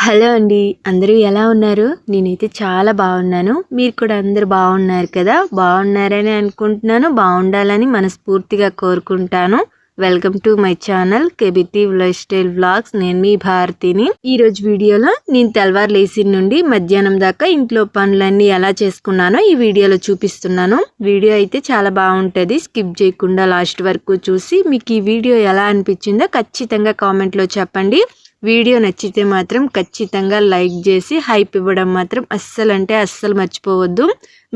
Hello అండి. అందరూ ఎలా ఉన్నారు? నేనైతే చాలా బాగున్నాను. మీరు కూడా అందరూ బాగున్నారు కదా? బాగున్నారని అనుకుంటున్నాను. బాగుండాలని మనస్ఫూర్తిగా కోరుకుంటాను. Welcome to my channel kBT life style vlogs. నేను మీ భారతిని. ఈరోజు వీడియోలో నేను తెల్లవారు లేసిన నుండి మధ్యాహ్నం దాకా ఇంట్లో పనులన్నీ ఎలా చేసుకున్నానో ఈ వీడియోలో చూపిస్తున్నాను. వీడియో అయితే చాలా బాగుంటుంది. స్కిప్ చేయకుండా లాస్ట్ వరకు చూసి మీకు ఈ వీడియో ఎలా అనిపించిందో ఖచ్చితంగా కామెంట్లో చెప్పండి. వీడియో నచ్చితే మాత్రం ఖచ్చితంగా లైక్ చేసి హైప్ ఇవ్వడం మాత్రం అస్సలు మర్చిపోవద్దు.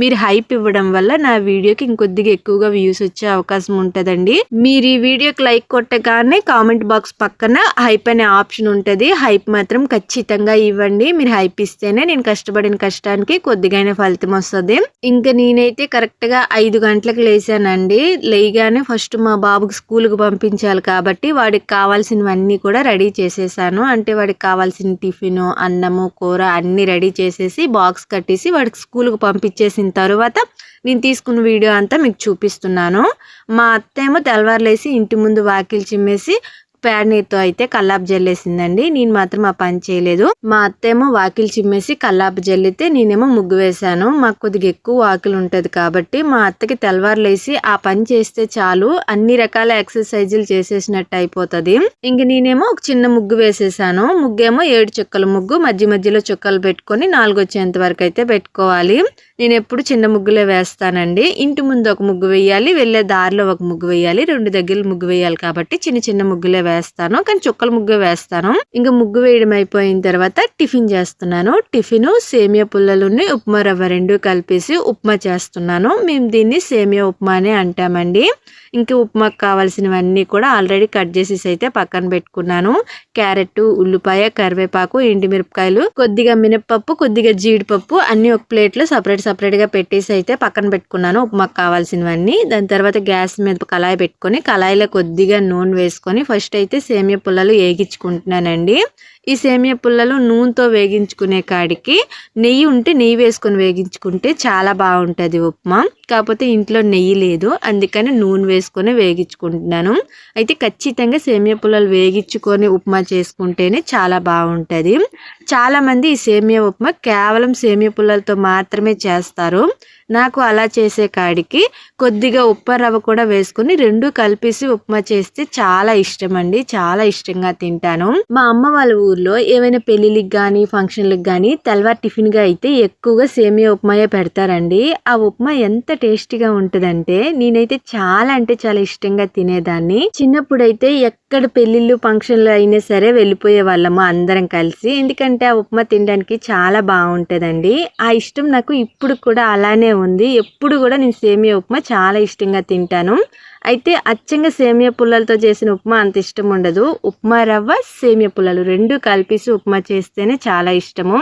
మీరు హైప్ ఇవ్వడం వల్ల నా వీడియోకి ఇంకొద్దిగా ఎక్కువగా వ్యూస్ వచ్చే అవకాశం ఉంటుందండి. మీరు ఈ వీడియోకి లైక్ కొట్టగానే కామెంట్ బాక్స్ పక్కన హైప్ అనే ఆప్షన్ ఉంటుంది. హైప్ మాత్రం ఖచ్చితంగా ఇవ్వండి. మీరు హైప్ ఇస్తేనే నేను కష్టపడిన కష్టానికి కొద్దిగానే ఫలితం వస్తుంది. ఇంకా నేనైతే కరెక్ట్గా 5 గంటలకు లేచానండి. లేయగానే ఫస్ట్ మా బాబుకి స్కూల్కి పంపించాలి కాబట్టి వాడికి కావాల్సినవన్నీ కూడా రెడీ చేసేసాను. అంటే వాడికి కావాల్సిన టిఫిన్, అన్నము, కూర అన్నీ రెడీ చేసేసి బాక్స్ కట్టేసి వాడికి స్కూల్కి పంపించేసిన తర్వాత నేను తీసుకున్న వీడియో అంతా మీకు చూపిస్తున్నాను. మా అత్త ఏమో తెల్లవారు లేసి ఇంటి ముందు వాకిలి చిమ్మేసి పేడ నీరుతో అయితే కల్లాపు జల్లేసిందండి. నేను మాత్రం ఆ పని చేయలేదు. మా అత్త ఏమో వాకిలి చిమ్మేసి కల్లాపు జల్లితే నేనేమో ముగ్గు వేశాను. మాకు కొద్దిగా ఎక్కువ వాకిలి ఉంటుంది కాబట్టి మా అత్తకి తెల్లవారు లేసి ఆ పని చేస్తే చాలు, అన్ని రకాల ఎక్సర్సైజులు చేసేసినట్టు అయిపోతుంది. ఇంక నేనేమో ఒక చిన్న ముగ్గు వేసేసాను. ముగ్గేమో 7 చుక్కల ముగ్గు, మధ్యలో చుక్కలు పెట్టుకొని 4 వచ్చేంత వరకు అయితే పెట్టుకోవాలి. నేను ఎప్పుడు చిన్న ముగ్గులే వేస్తానండి. ఇంటి ముందు ఒక ముగ్గు వేయాలి, వెళ్ళే దారిలో ఒక ముగ్గు వేయాలి, 2 దగ్గర ముగ్గు వేయాలి కాబట్టి చిన్న ముగ్గులే వేస్తాను. కానీ చుక్కల ముగ్గు వేస్తాను. ఇంకా ముగ్గు వేయడం అయిపోయిన తర్వాత టిఫిన్ చేస్తున్నాను. టిఫిన్ సేమియా పుల్లలుని ఉప్మా రవ్వ 2 కలిపేసి ఉప్మా చేస్తున్నాను. మేము దీన్ని సేమియా ఉప్మా అనే అంటామండి. ఇంకా ఉప్మాకు కావాల్సినవన్నీ కూడా ఆల్రెడీ కట్ చేసేసి అయితే పక్కన పెట్టుకున్నాను. క్యారెట్, ఉల్లిపాయ, కరివేపాకు, ఎండుమిరపకాయలు, కొద్దిగా మినపప్పు, కొద్దిగా జీడిపప్పు అన్ని ఒక ప్లేట్లో సపరేట్గా పెట్టేసి అయితే పక్కన పెట్టుకున్నాను ఉప్మాకు కావాల్సినవన్నీ. దాని తర్వాత గ్యాస్ మీద కళాయి పెట్టుకొని కళాయిలో కొద్దిగా నూనె వేసుకొని ఫస్ట్ అయితే సేమియా పుల్లలు వేగించుకుంటున్నానండి. ఈ సేమియా పుల్లలు నూనెతో వేగించుకునే కాడికి నెయ్యి ఉంటే నెయ్యి వేసుకొని వేగించుకుంటే చాలా బాగుంటుంది ఉప్మా. కాకపోతే ఇంట్లో నెయ్యి లేదు, అందుకని నూనె వేసుకొని వేగించుకుంటున్నాను. అయితే ఖచ్చితంగా సేమియా పుల్లలు వేగించుకొని ఉప్మా చేసుకుంటేనే చాలా బాగుంటుంది. చాలామంది ఈ సేమియా ఉప్మా కేవలం సేమియా పుల్లలతో మాత్రమే చేస్తారు. నాకు అలా చేసే కాడికి కొద్దిగా ఉప్మా రవ్వ కూడా వేసుకొని 2 కలిపేసి ఉప్మా చేస్తే చాలా ఇష్టం అండి. చాలా ఇష్టంగా తింటాను. మా అమ్మ వాళ్ళ ఊర్లో ఏమైనా పెళ్ళిళ్ళకి కానీ ఫంక్షన్లకు కానీ తెల్లవారు టిఫిన్గా అయితే ఎక్కువగా సేమియా ఉప్మాయే పెడతారండి. ఆ ఉప్మా ఎంత టేస్టీగా ఉంటుందంటే నేనైతే చాలా అంటే చాలా ఇష్టంగా తినేదాన్ని. చిన్నప్పుడైతే ఎక్కడ పెళ్ళిళ్ళు ఫంక్షన్లు అయినా సరే వెళ్ళిపోయే వాళ్ళము అందరం కలిసి. ఎందుకంటే ఆ ఉప్మా తినడానికి చాలా బాగుంటుందండి. ఆ ఇష్టం నాకు ఇప్పుడు కూడా అలానే ఉంది. ఎప్పుడు కూడా నేను సేమియా ఉప్మా చాలా ఇష్టంగా తింటాను. అయితే అచ్చంగా సేమియా పుల్లలతో చేసిన ఉప్మా అంత ఇష్టం ఉండదు. ఉప్మా రవ్వ, సేమియా పుల్లలు 2 కలిపేసి ఉప్మా చేస్తేనే చాలా ఇష్టము.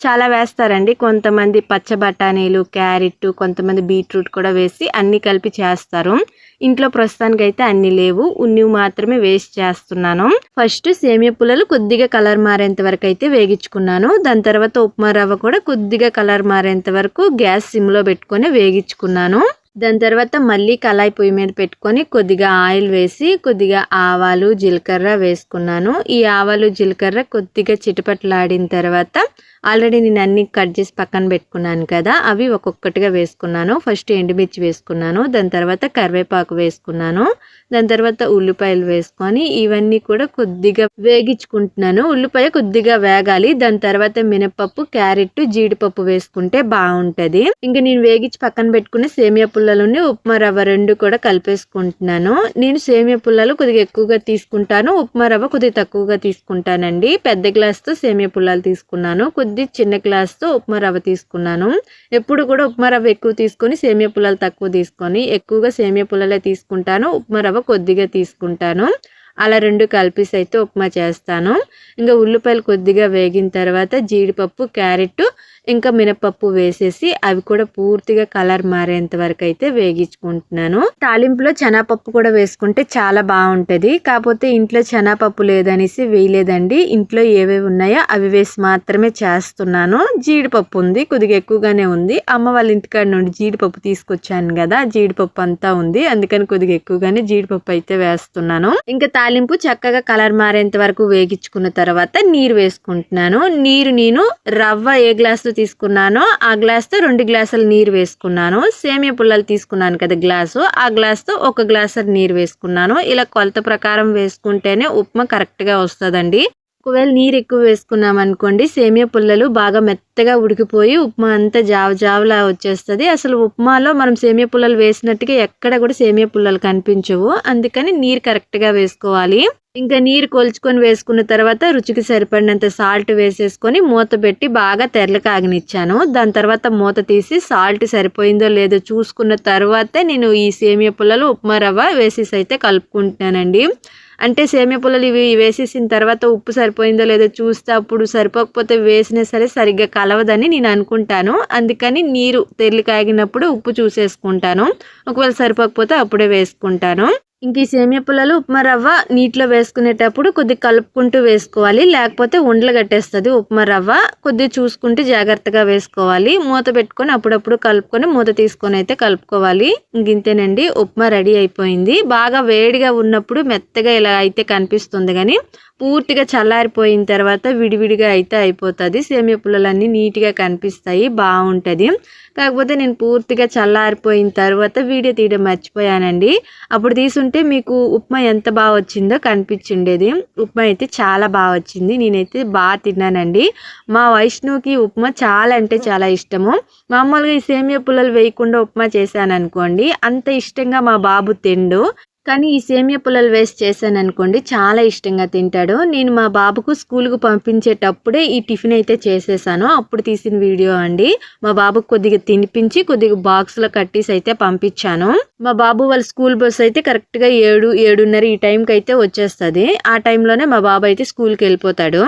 చాలా వేస్తారండి కొంతమంది, పచ్చ బఠానీలు, క్యారెట్, కొంతమంది బీట్రూట్ కూడా వేసి అన్నీ కలిపి చేస్తారు. ఇంట్లో ప్రస్తుతానికి అయితే అన్ని లేవు, ఉన్నివి మాత్రమే వేస్ట్ చేస్తున్నాను. ఫస్ట్ సేమియా పుల్లలు కొద్దిగా కలర్ మారేంత వరకు అయితే వేగించుకున్నాను. దాని తర్వాత ఉప్మా రవ్వ కూడా కొద్దిగా కలర్ మారేంత వరకు గ్యాస్ సిమ్లో పెట్టుకొని వేగించుకున్నాను. దాని తర్వాత మళ్ళీ కళాయి పొయ్యి మీద పెట్టుకొని కొద్దిగా ఆయిల్ వేసి కొద్దిగా ఆవాలు, జీలకర్ర వేసుకున్నాను. ఈ ఆవాలు, జీలకర్ర కొద్దిగా చిటపట్లాడిన తర్వాత ఆల్రెడీ నేను అన్ని కట్ చేసి పక్కన పెట్టుకున్నాను కదా, అవి ఒక్కొక్కటిగా వేసుకున్నాను. ఫస్ట్ ఎండుమిర్చి వేసుకున్నాను, దాని తర్వాత కరివేపాకు వేసుకున్నాను, దాని తర్వాత ఉల్లిపాయలు వేసుకొని ఇవన్నీ కూడా కొద్దిగా వేగించుకుంటున్నాను. ఉల్లిపాయ కొద్దిగా వేగాలి. దాని తర్వాత మినపప్పు, క్యారెట్, జీడిపప్పు వేసుకుంటే బాగుంటుంది. ఇంకా నేను వేగించి పక్కన పెట్టుకున్న సేమియా పుల్లలని ఉప్మా రవ్వ 2 కూడా కలిపేసుకుంటున్నాను. నేను సేమియా పుల్లలు కొద్దిగా ఎక్కువగా తీసుకుంటాను, ఉప్మా రవ్వ కొద్దిగా తక్కువగా తీసుకుంటానండి. పెద్ద గ్లాస్తో సేమియా పుల్లలు తీసుకున్నాను, చిన్న గ్లాస్తో ఉప్మా రవ్వ తీసుకున్నాను. ఎప్పుడు కూడా ఉప్మా రవ్వ ఎక్కువ తీసుకొని సేమియా పుల్లలు తక్కువ తీసుకొని ఎక్కువగా సేమియా పుల్లలే తీసుకుంటాను, ఉప్మా రవ్వ కొద్దిగా తీసుకుంటాను. అలా 2 కలిపేసి అయితే ఉప్మా చేస్తాను. ఇంకా ఉల్లిపాయలు కొద్దిగా వేగిన తర్వాత జీడిపప్పు, క్యారెట్, ఇంకా మినపప్పు వేసేసి అవి కూడా పూర్తిగా కలర్ మారేంత వరకు అయితే వేగించుకుంటున్నాను. తాలింపులో శనగపప్పు కూడా వేసుకుంటే చాలా బాగుంటది. కాకపోతే ఇంట్లో శనగపప్పు లేదనేసి వేయలేదండి. ఇంట్లో ఏవేవి ఉన్నాయో అవి వేసి మాత్రమే చేస్తున్నాను. జీడిపప్పు ఉంది, కొద్దిగా ఎక్కువగానే ఉంది. అమ్మ వాళ్ళ ఇంటికాడ నుండి జీడిపప్పు తీసుకొచ్చాను కదా, జీడిపప్పు అంతా ఉంది, అందుకని కొద్దిగా ఎక్కువగానే జీడిపప్పు అయితే వేస్తున్నాను. ఇంకా తాలింపు చక్కగా కలర్ మారేంత వరకు వేగించుకున్న తర్వాత నీరు వేసుకుంటున్నాను. నీరు నేను రవ్వ ఏ గ్లాసుతో తీసుకున్నానో ఆ గ్లాస్తో 2 గ్లాసుల నీరు వేసుకున్నాను. సేమియా పుల్లలు తీసుకున్నాను కదా గ్లాసు, ఆ గ్లాస్తో 1 గ్లాసు నీరు వేసుకున్నాను. ఇలా కొలత ప్రకారం వేసుకుంటేనే ఉప్మా కరెక్ట్గా వస్తుందండి. ఒకవేళ నీరు ఎక్కువ వేసుకున్నాం అనుకోండి, సేమియా పుల్లలు బాగా మెత్తగా ఉడికిపోయి ఉప్మా అంతా జావలా వచ్చేస్తుంది. అసలు ఉప్మాలో మనం సేమియా పుల్లలు వేసినట్టుగా ఎక్కడ కూడా సేమియా పుల్లలు కనిపించవు. అందుకని నీరు కరెక్ట్గా వేసుకోవాలి. ఇంకా నీరు కొలుచుకొని వేసుకున్న తర్వాత రుచికి సరిపడినంత సాల్ట్ వేసేసుకొని మూత పెట్టి బాగా తెరలు కాగనిచ్చాను. దాని తర్వాత మూత తీసి సాల్ట్ సరిపోయిందో లేదో చూసుకున్న తర్వాతే నేను ఈ సేమియా పుల్లలు ఉప్మా రవ్వ వేసేసి అయితే కలుపుకుంటున్నానండి. అంటే సేమియా పుల్లలు ఇవి వేసేసిన తర్వాత ఉప్పు సరిపోయిందో లేదో చూస్తే అప్పుడు సరిపోకపోతే వేసినా సరే సరిగ్గా కలవదని నేను అనుకుంటాను. అందుకని నీరు తెరలు కాగినప్పుడు ఉప్పు చూసేసుకుంటాను. ఒకవేళ సరిపోకపోతే అప్పుడే వేసుకుంటాను. ఇంక ఈ సేమియా పుల్లలు ఉప్మా రవ్వ నీటిలో వేసుకునేటప్పుడు కొద్దిగా కలుపుకుంటూ వేసుకోవాలి, లేకపోతే ఉండలు కట్టేస్తుంది ఉప్మా రవ్వ. కొద్దిగా చూసుకుంటే జాగ్రత్తగా వేసుకోవాలి. మూత పెట్టుకొని అప్పుడప్పుడు కలుపుకొని మూత తీసుకొని అయితే కలుపుకోవాలి. ఇంతేనండి, ఉప్మా రెడీ అయిపోయింది. బాగా వేడిగా ఉన్నప్పుడు మెత్తగా ఇలా అయితే కనిపిస్తుంది, కానీ పూర్తిగా చల్లారిపోయిన తర్వాత విడివిడిగా అయితే అయిపోతుంది. సేమియా పుల్లలన్నీ నీట్గా కనిపిస్తాయి, బాగుంటుంది. కాకపోతే నేను పూర్తిగా చల్లారిపోయిన తర్వాత వీడియో తీయడం మర్చిపోయానండి. అప్పుడు తీసుంటే మీకు ఉప్మా ఎంత బాగా వచ్చిందో కనిపించిండేది. ఉప్మా అయితే చాలా బాగా వచ్చింది, నేనైతే బాగా తిన్నానండి. మా వైష్ణుకి ఉప్మా చాలా అంటే చాలా ఇష్టము. మామూలుగా ఈ సేమియా పుల్లలు వేయకుండా ఉప్మా చేశాను అనుకోండి, అంత ఇష్టంగా మా బాబు తిండు. కానీ ఈ సేమియా పుల్లలు వేసి చేశాను అనుకోండి, చాలా ఇష్టంగా తింటాడు. నేను మా బాబుకు స్కూల్కు పంపించేటప్పుడే ఈ టిఫిన్ అయితే చేసేసాను. అప్పుడు తీసిన వీడియో అండి. మా బాబుకు కొద్దిగా తినిపించి కొద్దిగా బాక్స్లో కట్టేసి అయితే పంపించాను. మా బాబు వాళ్ళ స్కూల్ బస్ అయితే కరెక్ట్గా 7-7:30 ఈ టైంకి అయితే వచ్చేస్తుంది. ఆ టైంలోనే మా బాబు అయితే స్కూల్కి వెళ్ళిపోతాడు.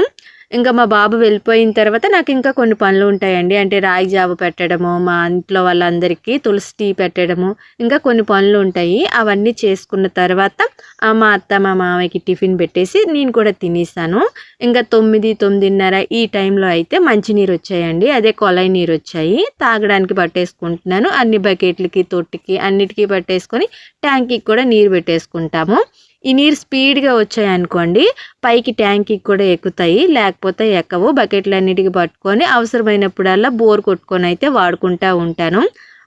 ఇంకా మా బాబు వెళ్ళిపోయిన తర్వాత నాకు ఇంకా కొన్ని పనులు ఉంటాయండి. అంటే రాగి జావ పెట్టడము, మా ఇంట్లో వాళ్ళందరికీ తులసి టీ పెట్టడము, ఇంకా కొన్ని పనులు ఉంటాయి. అవన్నీ చేసుకున్న తర్వాత మా అత్త మా మామయ్యకి టిఫిన్ పెట్టేసి నేను కూడా తినేసాను. ఇంకా 9-9:30 ఈ టైంలో అయితే మంచినీరు వచ్చాయండి. అదే కొలాయి నీరు వచ్చాయి. తాగడానికి పట్టేసుకుంటున్నాను. అన్ని బకెట్లకి తొట్టికి అన్నిటికీ పట్టేసుకొని ట్యాంకీకి కూడా నీరు పెట్టేసుకుంటాము. ఈ నీరు స్పీడ్గా వచ్చాయనుకోండి పైకి ట్యాంకీకి కూడా ఎక్కుతాయి, లేకపోతే ఎక్కవు. బకెట్లన్నిటికీ పట్టుకొని అవసరమైనప్పుడల్లా బోర్ కొట్టుకొని అయితే వాడుకుంటూ ఉంటాను.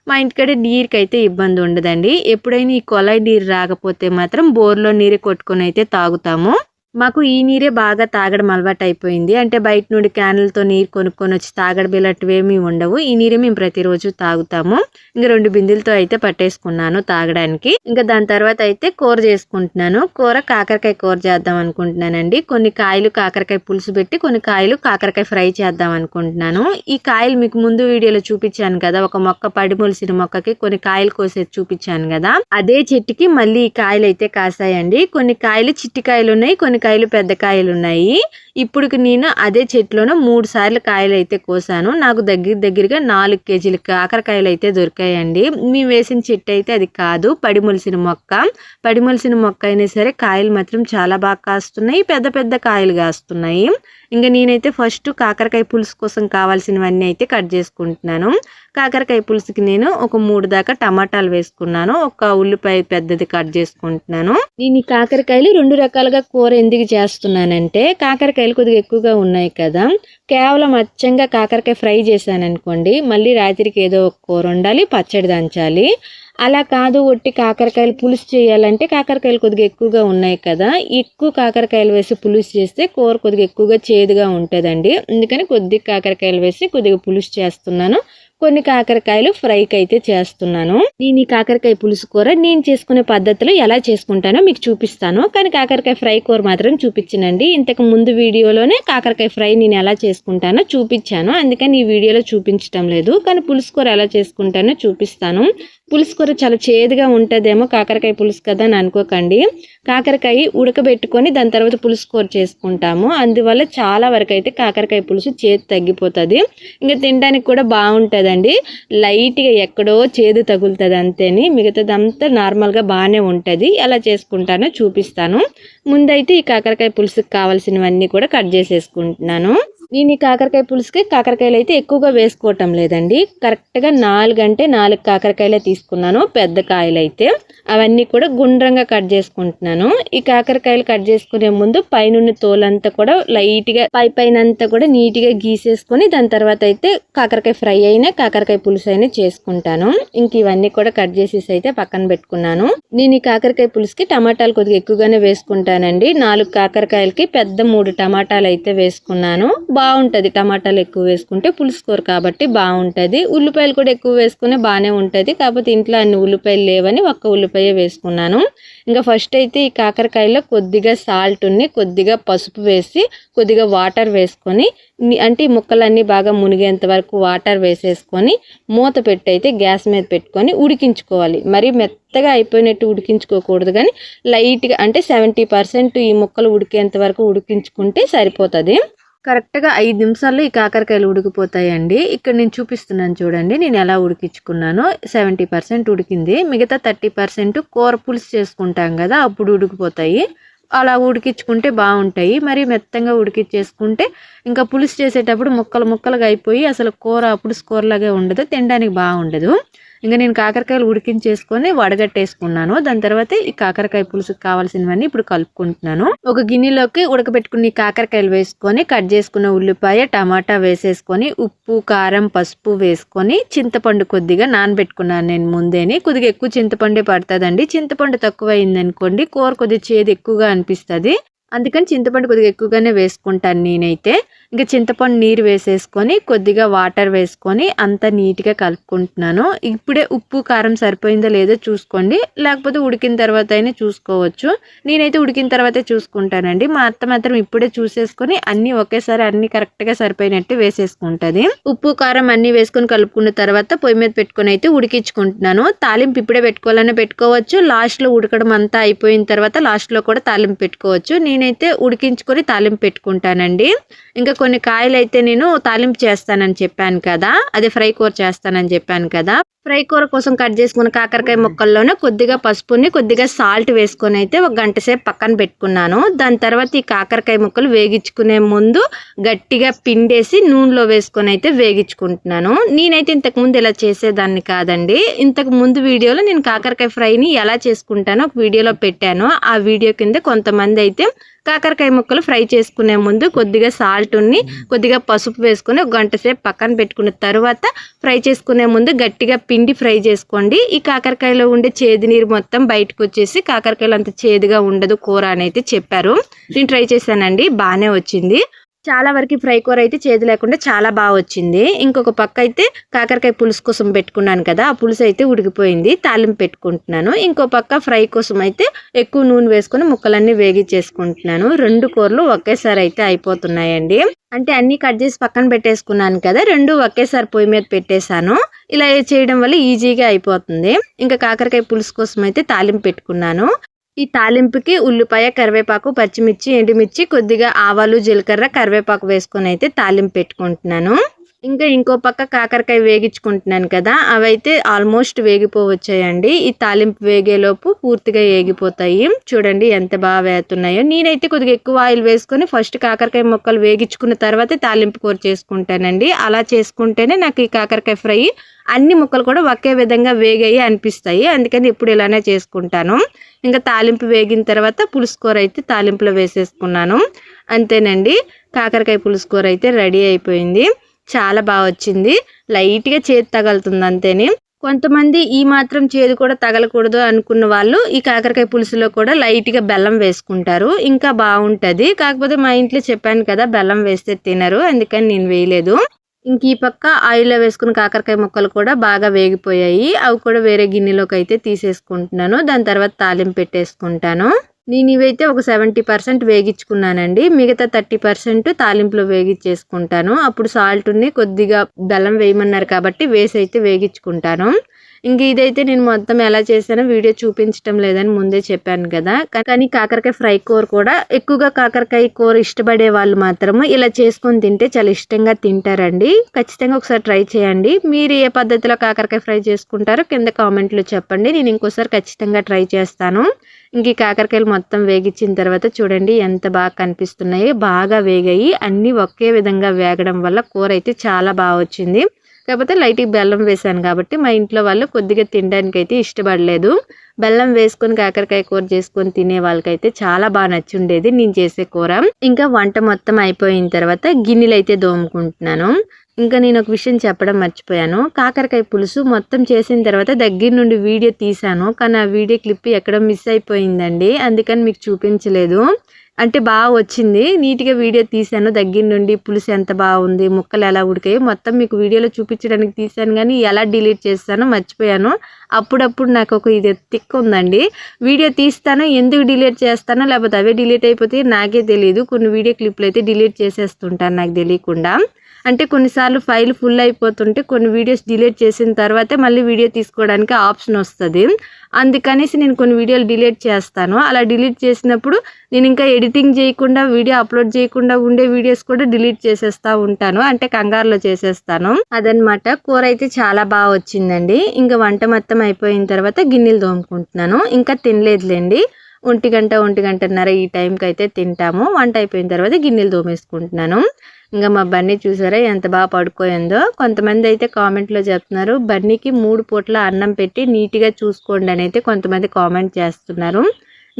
మా ఇంటికాడ నీరుకి అయితే ఇబ్బంది ఉండదండి. ఎప్పుడైనా ఈ కొలాయి నీరు రాకపోతే మాత్రం బోర్లో నీరు కొట్టుకొని అయితే తాగుతాము. మాకు ఈ నీరే బాగా తాగడం అలవాటు అయిపోయింది. అంటే బయట నుండి క్యాన్లతో నీరు కొనుక్కొని వచ్చి తాగడం ఇలాంటివేమీ ఉండవు. ఈ నీరే మేము ప్రతిరోజు తాగుతాము. ఇంకా 2 బిందెలతో అయితే పట్టేసుకున్నాను తాగడానికి. ఇంకా దాని తర్వాత అయితే కూర చేసుకుంటున్నాను. కూర కాకరకాయ కూర చేద్దాం అనుకుంటున్నానండి. కొన్ని కాయలు కాకరకాయ పులుసు పెట్టి కొన్ని కాయలు కాకరకాయ ఫ్రై చేద్దాం అనుకుంటున్నాను. ఈ కాయలు మీకు ముందు వీడియోలో చూపించాను కదా, ఒక మొక్క పడిమొలిసిన మొక్కకి కొన్ని కాయలు కోసేది చూపించాను కదా, అదే చెట్టుకి మళ్ళీ ఈ కాయలు అయితే కాసాయండి. కొన్ని కాయలు చిట్టి కాయలు ఉన్నాయి, కొన్ని కాయలు పెద్ద కాయలు ఉన్నాయి. ఇప్పుడు నేను అదే చెట్లోనే 3 సార్లు కాయలు అయితే కోసాను. నాకు దగ్గరగా 4 కేజీల కాకరకాయలు అయితే దొరికాయండి. మేము వేసిన చెట్టు అయితే అది కాదు, పడిమొలిసిన మొక్క. పడిమొలిసిన మొక్క అయినా సరే కాయలు మాత్రం చాలా బాగా కాస్తున్నాయి, పెద్ద పెద్ద కాయలు కాస్తున్నాయి. ఇంకా నేనైతే ఫస్ట్ కాకరకాయ పులుసు కోసం కావాల్సినవన్నీ అయితే కట్ చేసుకుంటున్నాను. కాకరకాయ పులుసుకి నేను ఒక 3 దాకా టమాటాలు వేసుకున్నాను. ఒక ఉల్లిపాయ పెద్దది కట్ చేసుకుంటున్నాను. నేను ఈ కాకరకాయలు 2 రకాలుగా కూర ఎందుకు చేస్తున్నానంటే, కాకరకాయలు కొద్దిగా ఎక్కువగా ఉన్నాయి కదా, కేవలం అచ్చంగా కాకరకాయ ఫ్రై చేశాను అనుకోండి, మళ్ళీ రాత్రికి ఏదో ఒక కూర వండాలి, పచ్చడి దంచాలి. అలా కాదు, ఒట్టి కాకరకాయలు పులుసు చేయాలంటే కాకరకాయలు కొద్దిగా ఎక్కువగా ఉన్నాయి కదా, ఎక్కువ కాకరకాయలు వేసి పులుసు చేస్తే కూర కొద్దిగా ఎక్కువగా చేదుగా ఉంటుందండి. అందుకని కొద్దిగా కాకరకాయలు వేసి కొద్దిగా పులుసు చేస్తున్నాను. కొన్ని కాకరకాయలు ఫ్రైకి అయితే చేస్తున్నాను. నేను ఈ కాకరకాయ పులుసు కూర నేను చేసుకునే పద్ధతిలో ఎలా చేసుకుంటానో మీకు చూపిస్తాను. కానీ కాకరకాయ ఫ్రై కూర మాత్రం చూపించనండి. ఇంతకు ముందు వీడియోలోనే కాకరకాయ ఫ్రై నేను ఎలా చేసుకుంటానో చూపించాను, అందుకని ఈ వీడియోలో చూపించడం లేదు. కానీ పులుసు కూర ఎలా చేసుకుంటానో చూపిస్తాను. పులుసు కూర చాలా చేదుగా ఉంటుందేమో కాకరకాయ పులుసు కదా అని అనుకోకండి. కాకరకాయ ఉడకబెట్టుకొని దాని తర్వాత పులుసు కూర చేసుకుంటాము. అందువల్ల చాలా వరకు అయితే కాకరకాయ పులుసు చేదు తగ్గిపోతుంది. ఇంకా తినడానికి కూడా బాగుంటుందండి. లైట్గా ఎక్కడో చేదు తగులుతుంది అంతేని, మిగతాదంతా నార్మల్గా బాగానే ఉంటుంది. ఎలా చేసుకుంటానో చూపిస్తాను. ముందైతే ఈ కాకరకాయ పులుసుకి కావాల్సినవన్నీ కూడా కట్ చేసేసుకుంటున్నాను. నేను ఈ కాకరకాయ పులుసుకి కాకరకాయలు అయితే ఎక్కువగా వేసుకోవటం లేదండి. కరెక్ట్గా 4 అంటే 4 కాకరకాయలే తీసుకున్నాను, పెద్ద కాయలు అయితే. అవన్నీ కూడా గుండ్రంగా కట్ చేసుకుంటున్నాను. ఈ కాకరకాయలు కట్ చేసుకునే ముందు పైన తోలంతా కూడా లైట్గా పైన అంతా కూడా నీట్గా గీసేసుకొని దాని తర్వాత అయితే కాకరకాయ ఫ్రై అయినా కాకరకాయ పులుసు అయినా చేసుకుంటాను. ఇంక ఇవన్నీ కూడా కట్ చేసేసి అయితే పక్కన పెట్టుకున్నాను. నేను ఈ కాకరకాయ పులుసుకి టమాటాలు కొద్దిగా ఎక్కువగానే వేసుకుంటానండి. 4 కాకరకాయలకి పెద్ద 3 టమాటాలు అయితే వేసుకున్నాను. బాగుంటుంది టమాటాలు ఎక్కువ వేసుకుంటే, పులుసు కూర కాబట్టి బాగుంటుంది. ఉల్లిపాయలు కూడా ఎక్కువ వేసుకునే బాగానే ఉంటుంది. కాకపోతే ఇంట్లో అన్ని ఉల్లిపాయలు లేవని ఒక్క ఉల్లిపాయ వేసుకున్నాను. ఇంకా ఫస్ట్ అయితే ఈ కాకరకాయలో కొద్దిగా సాల్ట్ని, కొద్దిగా పసుపు వేసి కొద్దిగా వాటర్ వేసుకొని, అంటే ఈ ముక్కలన్నీ బాగా మునిగేంత వరకు వాటర్ వేసేసుకొని మూత పెట్టి అయితే గ్యాస్ మీద పెట్టుకొని ఉడికించుకోవాలి. మరి మెత్తగా అయిపోయినట్టు ఉడికించుకోకూడదు, కానీ లైట్గా అంటే 70% ఈ ముక్కలు ఉడికేంత వరకు ఉడికించుకుంటే సరిపోతుంది. కరెక్ట్గా 5 నిమిషాల్లో ఈ కాకరకాయలు ఉడికిపోతాయండి. ఇక్కడ నేను చూపిస్తున్నాను చూడండి, నేను ఎలా ఉడికించుకున్నానో. 70% ఉడికింది. మిగతా 30% కూర పులుసు చేసుకుంటాం కదా, అప్పుడు ఉడికిపోతాయి. అలా ఉడికించుకుంటే బాగుంటాయి. మరి మెత్తంగా ఉడికించేసుకుంటే ఇంకా పులుసు చేసేటప్పుడు ముక్కలుగా అయిపోయి అసలు కూర పులుసు కూరలాగే ఉండదు, తినడానికి బాగుండదు. ఇంకా నేను కాకరకాయలు ఉడికించేసుకొని వడగట్టేసుకున్నాను. దాని తర్వాత ఈ కాకరకాయ పులుసుకు కావాల్సినవన్నీ ఇప్పుడు కలుపుకుంటున్నాను. ఒక గిన్నెలోకి ఉడకబెట్టుకుని కాకరకాయలు వేసుకొని కట్ చేసుకున్న ఉల్లిపాయ, టమాటా వేసేసుకొని ఉప్పు, కారం, పసుపు వేసుకొని చింతపండు కొద్దిగా నానబెట్టుకున్నాను నేను ముందేని. కొద్దిగా ఎక్కువ చింతపండే పడుతుందండి. చింతపండు తక్కువ అయిందనుకోండి కూర కొద్దిగా చేదు ఎక్కువగా అనిపిస్తుంది. అందుకని చింతపండు కొద్దిగా ఎక్కువగానే వేసుకుంటాను నేనైతే. ఇంకా చింతపండు నీరు వేసేసుకొని కొద్దిగా వాటర్ వేసుకొని అంతా నీట్గా కలుపుకుంటున్నాను. ఇప్పుడే ఉప్పు కారం సరిపోయిందో లేదో చూసుకోండి, లేకపోతే ఉడికిన తర్వాత అయినా చూసుకోవచ్చు. నేనైతే ఉడికిన తర్వాతే చూసుకుంటానండి. మా అత్త మాత్రం ఇప్పుడే చూసేసుకొని అన్నీ ఒకేసారి అన్నీ కరెక్ట్గా సరిపోయినట్టు వేసేసుకుంటుంది. ఉప్పు కారం అన్నీ వేసుకొని కలుపుకున్న తర్వాత పొయ్యి మీద పెట్టుకొని అయితే ఉడికించుకుంటున్నాను. తాలింపు ఇప్పుడే పెట్టుకోవాలనే పెట్టుకోవచ్చు, లాస్ట్లో ఉడకడం అంతా అయిపోయిన తర్వాత లాస్ట్లో కూడా తాలింపు పెట్టుకోవచ్చు. నేనైతే ఉడికించుకొని తాలింపు పెట్టుకుంటానండి. ఇంకా కొన్ని కాయలు అయితే నేను తాలింపు చేస్తానని చెప్పాను కదా, అదే ఫ్రై కూర చేస్తానని చెప్పాను కదా. ఫ్రై కూర కోసం కట్ చేసుకున్న కాకరకాయ ముక్కల్లోనే కొద్దిగా పసుపుని, కొద్దిగా సాల్ట్ వేసుకొని అయితే 1 గంట సేపు పక్కన పెట్టుకున్నాను. దాని తర్వాత ఈ కాకరకాయ ముక్కలు వేగించుకునే ముందు గట్టిగా పిండేసి నూనెలో వేసుకొని అయితే వేగించుకుంటున్నాను. నేనైతే ఇంతకు ముందు ఇలా చేసేదాన్ని కాదండి. ఇంతకు ముందు వీడియోలో నేను కాకరకాయ ఫ్రైని ఎలా చేసుకుంటానో ఒక వీడియోలో పెట్టాను. ఆ వీడియో కింద కొంతమంది అయితే కాకరకాయ ముక్కలు ఫ్రై చేసుకునే ముందు కొద్దిగా సాల్ట్ని, కొద్దిగా పసుపు వేసుకొని 1 గంట సేపు పక్కన పెట్టుకున్న తర్వాత ఫ్రై చేసుకునే ముందు గట్టిగా పిండి ఫ్రై చేసుకోండి. ఈ కాకరకాయలో ఉండే చేదు నీరు మొత్తం బయటకు వచ్చేసి కాకరకాయలు అంత చేదుగా ఉండదు కూర అని అయితే చెప్పారు. నేను ట్రై చేశానండి, బాగానే వచ్చింది. చాలా వరకు ఫ్రై కూర అయితే చేదు లేకుండా చాలా బాగా వచ్చింది. ఇంకొక పక్క అయితే కాకరకాయ పులుసు కోసం పెట్టుకున్నాను కదా, ఆ పులుసు అయితే ఉడికిపోయింది. తాలింపు పెట్టుకుంటున్నాను. ఇంకో పక్క ఫ్రై కోసం అయితే ఎక్కువ నూనె వేసుకొని ముక్కలన్నీ వేగించేసుకుంటున్నాను. 2 కూరలు ఒకేసారి అయితే అయిపోతున్నాయండి. అంటే అన్నీ కట్ చేసి పక్కన పెట్టేసుకున్నాను కదా, 2 ఒకేసారి పొయ్యి మీద పెట్టేశాను. ఇలా చేయడం వల్ల ఈజీగా అయిపోతుంది. ఇంకా కాకరకాయ పులుసు కోసం అయితే తాలింపు పెట్టుకున్నాను. ఈ తాలింపుకి ఉల్లిపాయ, కరివేపాకు, పచ్చిమిర్చి, ఎండుమిర్చి, కొద్దిగా ఆవాలు, జీలకర్ర, కరివేపాకు వేసుకొని అయితే తాలింపు పెట్టుకుంటున్నాను. ఇంకా ఇంకో పక్క కాకరకాయ వేగించుకుంటున్నాను కదా, అవైతే ఆల్మోస్ట్ వేగిపోవచ్చాయండి. ఈ తాలింపు వేగేలోపు పూర్తిగా వేగిపోతాయి. చూడండి ఎంత బాగా వేగుతున్నాయో. నేనైతే కొద్దిగా ఎక్కువ ఆయిల్ వేసుకొని ఫస్ట్ కాకరకాయ ముక్కలు వేగించుకున్న తర్వాత తాలింపు కూర చేసుకుంటానండి. అలా చేసుకుంటేనే నాకు ఈ కాకరకాయ ఫ్రై అన్ని ముక్కలు కూడా ఒకే విధంగా వేగాయి అనిపిస్తాయి. అందుకని ఇప్పుడు ఇలానే చేసుకుంటాను. ఇంకా తాలింపు వేగిన తర్వాత పులుసు కూర అయితే తాలింపులో వేసేసుకున్నాను. అంతేనండి, కాకరకాయ పులుసు కూర అయితే రెడీ అయిపోయింది. చాలా బాగా వచ్చింది. లైట్గా చేదు తగులుతుంది అంతేని. కొంతమంది ఈ మాత్రం చేదు కూడా తగలకూడదు అనుకున్న వాళ్ళు ఈ కాకరకాయ పులుసులో కూడా లైట్గా బెల్లం వేసుకుంటారు, ఇంకా బాగుంటుంది. కాకపోతే మా ఇంట్లో చెప్పాను కదా బెల్లం వేస్తే తినరు, అందుకని నేను వేయలేదు. ఇంక ఈ పక్క ఆయిల్లో వేసుకున్న కాకరకాయ ముక్కలు కూడా బాగా వేగిపోయాయి. అవి కూడా వేరే గిన్నెలోకి అయితే తీసేసుకుంటున్నాను. దాని తర్వాత తాలింపు పెట్టేసుకుంటాను. నేను ఇవైతే ఒక 70% వేగించుకున్నానండి. మిగతా 30% తాలింపులో వేగించేసుకుంటాను. అప్పుడు సాల్ట్ని, కొద్దిగా బెల్లం వేయమన్నారు కాబట్టి వేసి అయితే వేగించుకుంటాను. ఇంక ఇదైతే నేను మొత్తం ఎలా చేశానో వీడియో చూపించడం లేదని ముందే చెప్పాను కదా. కానీ కాకరకాయ ఫ్రై కూర కూడా ఎక్కువగా కాకరకాయ కూర ఇష్టపడే వాళ్ళు మాత్రము ఇలా చేసుకొని తింటే చాలా ఇష్టంగా తింటారండి. ఖచ్చితంగా ఒకసారి ట్రై చేయండి. మీరు ఏ పద్ధతిలో కాకరకాయ ఫ్రై చేసుకుంటారో కింద కామెంట్లో చెప్పండి. నేను ఇంకోసారి ఖచ్చితంగా ట్రై చేస్తాను. ఇంక ఈ కాకరకాయలు మొత్తం వేగించిన తర్వాత చూడండి ఎంత బాగా కనిపిస్తున్నాయి. బాగా వేగాయి. అన్నీ ఒకే విధంగా వేగడం వల్ల కూర అయితే చాలా బాగా వచ్చింది. కాకపోతే లైట్గా బెల్లం వేసాను కాబట్టి మా ఇంట్లో వాళ్ళు కొద్దిగా తినడానికి అయితే ఇష్టపడలేదు. బెల్లం వేసుకొని కాకరకాయ కూర చేసుకొని తినే వాళ్ళకైతే చాలా బాగా నచ్చుండేది నేను చేసే కూర. ఇంకా వంట మొత్తం అయిపోయిన తర్వాత గిన్నెలు అయితే దోముకుంటున్నాను. ఇంకా నేను ఒక విషయం చెప్పడం మర్చిపోయాను. కాకరకాయ పులుసు మొత్తం చేసిన తర్వాత దగ్గర నుండి వీడియో తీసాను. కానీ ఆ వీడియో క్లిప్ ఎక్కడో మిస్ అయిపోయిందండి. అందుకని మీకు చూపించలేదు. అంటే బాగా వచ్చింది. నీట్గా వీడియో తీసాను దగ్గర నుండి. పులుసు ఎంత బాగుంది, ముక్కలు ఎలా ఉడికాయో మొత్తం మీకు వీడియోలో చూపించడానికి తీసాను. కానీ ఎలా డిలీట్ చేస్తానో మర్చిపోయాను. అప్పుడప్పుడు నాకు ఒక ఇది తిక్కు ఉందండి. వీడియో తీస్తాను, ఎందుకు డిలీట్ చేస్తానో లేకపోతే అవే డిలీట్ అయిపోతే నాకే తెలియదు. కొన్ని వీడియో క్లిప్లు అయితే డిలీట్ చేసేస్తుంటాను నాకు తెలియకుండా. అంటే కొన్నిసార్లు ఫైల్ ఫుల్ అయిపోతుంటే కొన్ని వీడియోస్ డిలీట్ చేసిన తర్వాతే మళ్ళీ వీడియో తీసుకోవడానికి ఆప్షన్ వస్తుంది. అందుకనేసి నేను కొన్ని వీడియోలు డిలీట్ చేస్తాను. అలా డిలీట్ చేసినప్పుడు నేను ఇంకా ఎడిటింగ్ చేయకుండా వీడియో అప్లోడ్ చేయకుండా ఉండే వీడియోస్ కూడా డిలీట్ చేసేస్తూ ఉంటాను. అంటే కంగారులో చేసేస్తాను. అదనమాట. కూర అయితే చాలా బాగా వచ్చిందండి. ఇంకా వంట మొత్తం అయిపోయిన తర్వాత గిన్నెలు తోముకుంటున్నాను. ఇంకా తినలేదులేండి. 1 గంట 1:30 ఈ టైంకి అయితే తింటాము. వంట అయిపోయిన తర్వాత గిన్నెలు తోమేసుకుంటున్నాను. ఇంకా మా బన్నీ చూసారా ఎంత బాగా పడుకోయిందో. కొంతమంది అయితే కామెంట్లో చెప్తున్నారు బన్నీకి 3 పూట్ల అన్నం పెట్టి నీట్గా చూసుకోండి అని అయితే కొంతమంది కామెంట్ చేస్తున్నారు.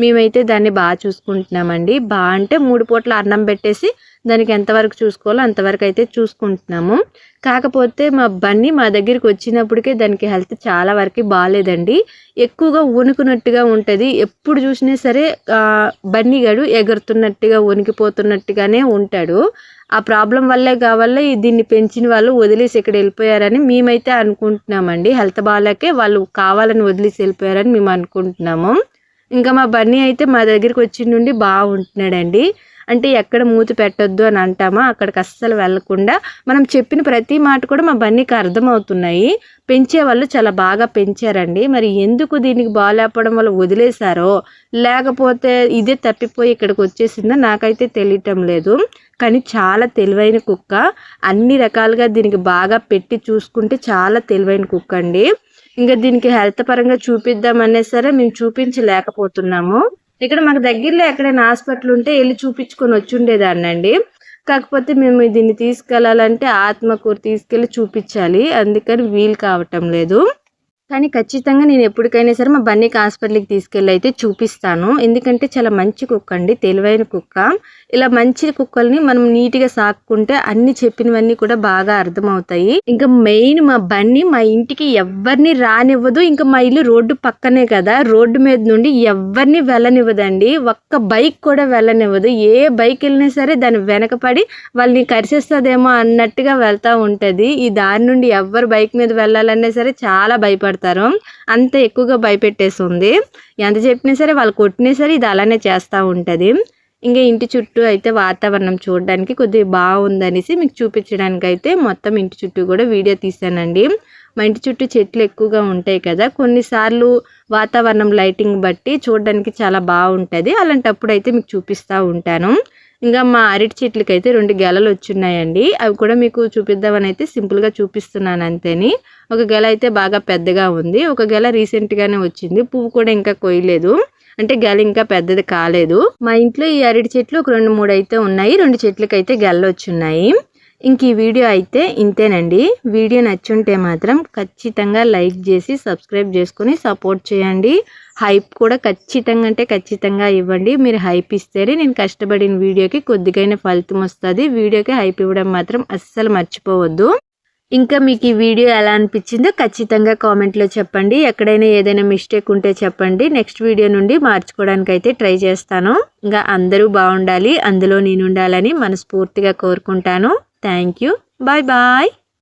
మేమైతే దాన్ని బాగా చూసుకుంటున్నామండి. బాగా అంటే 3 పూట్ల అన్నం పెట్టేసి దానికి ఎంతవరకు చూసుకోవాలో అంతవరకు అయితే చూసుకుంటున్నాము. కాకపోతే మా బన్నీ మా దగ్గరికి వచ్చినప్పటికే దానికి హెల్త్ చాలా వరకు బాగాలేదండి. ఎక్కువగా వణుకున్నట్టుగా ఉంటుంది. ఎప్పుడు చూసినా సరే బన్నీగాడు ఎగురుతున్నట్టుగా వణికిపోతున్నట్టుగానే ఉంటాడు. ఆ ప్రాబ్లం వల్లే కావాల దీన్ని పెంచిన వాళ్ళు వదిలేసి ఇక్కడ వెళ్ళిపోయారని మేమైతే అనుకుంటున్నామండి. హెల్త్ బాగాలేకే వాళ్ళు కావాలని వదిలేసి వెళ్ళిపోయారని మేము అనుకుంటున్నాము. ఇంకా మా బన్నీ అయితే మా దగ్గరికి వచ్చి నుండి బాగుంటున్నాడండి. అంటే ఎక్కడ మూతి పెట్టొద్దు అని అంటామా అక్కడికి అస్సలు వెళ్లకుండా మనం చెప్పిన ప్రతి మాట కూడా మా బన్నీకి అర్థమవుతున్నాయి. పెంచే వాళ్ళు చాలా బాగా పెంచారండి. మరి ఎందుకు దీనికి బాగాలేపడం వల్ల వదిలేశారో లేకపోతే ఇదే తప్పిపోయి ఇక్కడికి వచ్చేసిందో నాకైతే తెలియటం లేదు. కానీ చాలా తెలివైన కుక్క. అన్ని రకాలుగా దీనికి బాగా పెట్టి చూసుకుంటే చాలా తెలివైన కుక్క అండి. ఇంకా దీనికి హెల్త్ పరంగా చూపిద్దామనే సరే మేము చూపించలేకపోతున్నాము. ఇక్కడ మాకు దగ్గరలో ఎక్కడైనా హాస్పిటల్ ఉంటే వెళ్ళి చూపించుకొని వచ్చి ఉండేదాన్నండి. కాకపోతే మేము దీన్ని తీసుకెళ్ళాలంటే ఆత్మకూరు తీసుకెళ్ళి చూపించాలి. అందుకని వీలు కావటం లేదు. కానీ ఖచ్చితంగా నేను ఎప్పటికైనా సరే మా బన్నీకి హాస్పిటల్కి తీసుకెళ్ళి అయితే చూపిస్తాను. ఎందుకంటే చాలా మంచి కుక్క అండి, తెలివైన కుక్క. ఇలా మంచి కుక్కల్ని మనం నీట్గా సాక్కుంటే అన్ని చెప్పినవన్నీ కూడా బాగా అర్థమవుతాయి. ఇంకా మెయిన్ మా బన్నీ మా ఇంటికి ఎవరిని రానివ్వదు. ఇంకా మా ఇల్లు రోడ్డు పక్కనే కదా, రోడ్డు మీద నుండి ఎవరిని వెళ్ళనివ్వదండి. ఒక్క బైక్ కూడా వెళ్ళనివ్వదు. ఏ బైక్ వెళ్ళినా సరే దాని వెనకపడి వాళ్ళని కరిచేస్తుందేమో అన్నట్టుగా వెళ్తూ ఉంటుంది. ఈ దారి నుండి ఎవరు బైక్ మీద వెళ్ళాలన్నా సరే చాలా భయపడతారు. అంత ఎక్కువగా భయపెట్టేస్తుంది. ఎంత చెప్పినా సరే వాళ్ళు కొట్టినా సరే ఇది అలానే చేస్తూ ఉంటుంది. ఇంకా ఇంటి చుట్టూ అయితే వాతావరణం చూడడానికి కొద్దిగా బాగుందనేసి మీకు చూపించడానికి అయితే మొత్తం ఇంటి చుట్టూ కూడా వీడియో తీసానండి. మా ఇంటి చుట్టూ చెట్లు ఎక్కువగా ఉంటాయి కదా, కొన్నిసార్లు వాతావరణం లైటింగ్ బట్టి చూడడానికి చాలా బాగుంటుంది. అలాంటప్పుడు అయితే మీకు చూపిస్తూ ఉంటాను. ఇంకా మా అరటి చెట్లకి అయితే 2 గెలలు వచ్చున్నాయండి. అవి కూడా మీకు చూపిద్దామని అయితే సింపుల్గా చూపిస్తున్నాను అంతేని. ఒక గెల అయితే బాగా పెద్దగా ఉంది, ఒక గెల రీసెంట్గానే వచ్చింది. పువ్వు కూడా ఇంకా కొయ్యలేదు, అంటే గెల ఇంకా పెద్దది కాలేదు. మా ఇంట్లో ఈ అరటి చెట్లు ఒక 2-3 అయితే ఉన్నాయి. 2 చెట్లకి అయితే గెలలు వచ్చున్నాయి. ఇంక ఈ వీడియో అయితే ఇంతేనండి. వీడియో నచ్చుంటే మాత్రం ఖచ్చితంగా లైక్ చేసి సబ్స్క్రైబ్ చేసుకొని సపోర్ట్ చేయండి. హైప్ కూడా ఖచ్చితంగా అంటే ఖచ్చితంగా ఇవ్వండి. మీరు హైప్ ఇస్తేనే నేను కష్టపడిన వీడియోకి కొద్దిగైనా ఫలితం వస్తుంది. వీడియోకి హైప్ ఇవ్వడం మాత్రం అస్సలు మర్చిపోవద్దు. ఇంకా మీకు ఈ వీడియో ఎలా అనిపించిందో ఖచ్చితంగా కామెంట్లో చెప్పండి. ఎక్కడైనా ఏదైనా మిస్టేక్ ఉంటే చెప్పండి. నెక్స్ట్ వీడియో నుండి మార్చుకోవడానికి అయితే ట్రై చేస్తాను. ఇంకా అందరూ బాగుండాలి, అందులో నేను ఉండాలని మనస్ఫూర్తిగా కోరుకుంటాను. Thank you. Bye bye.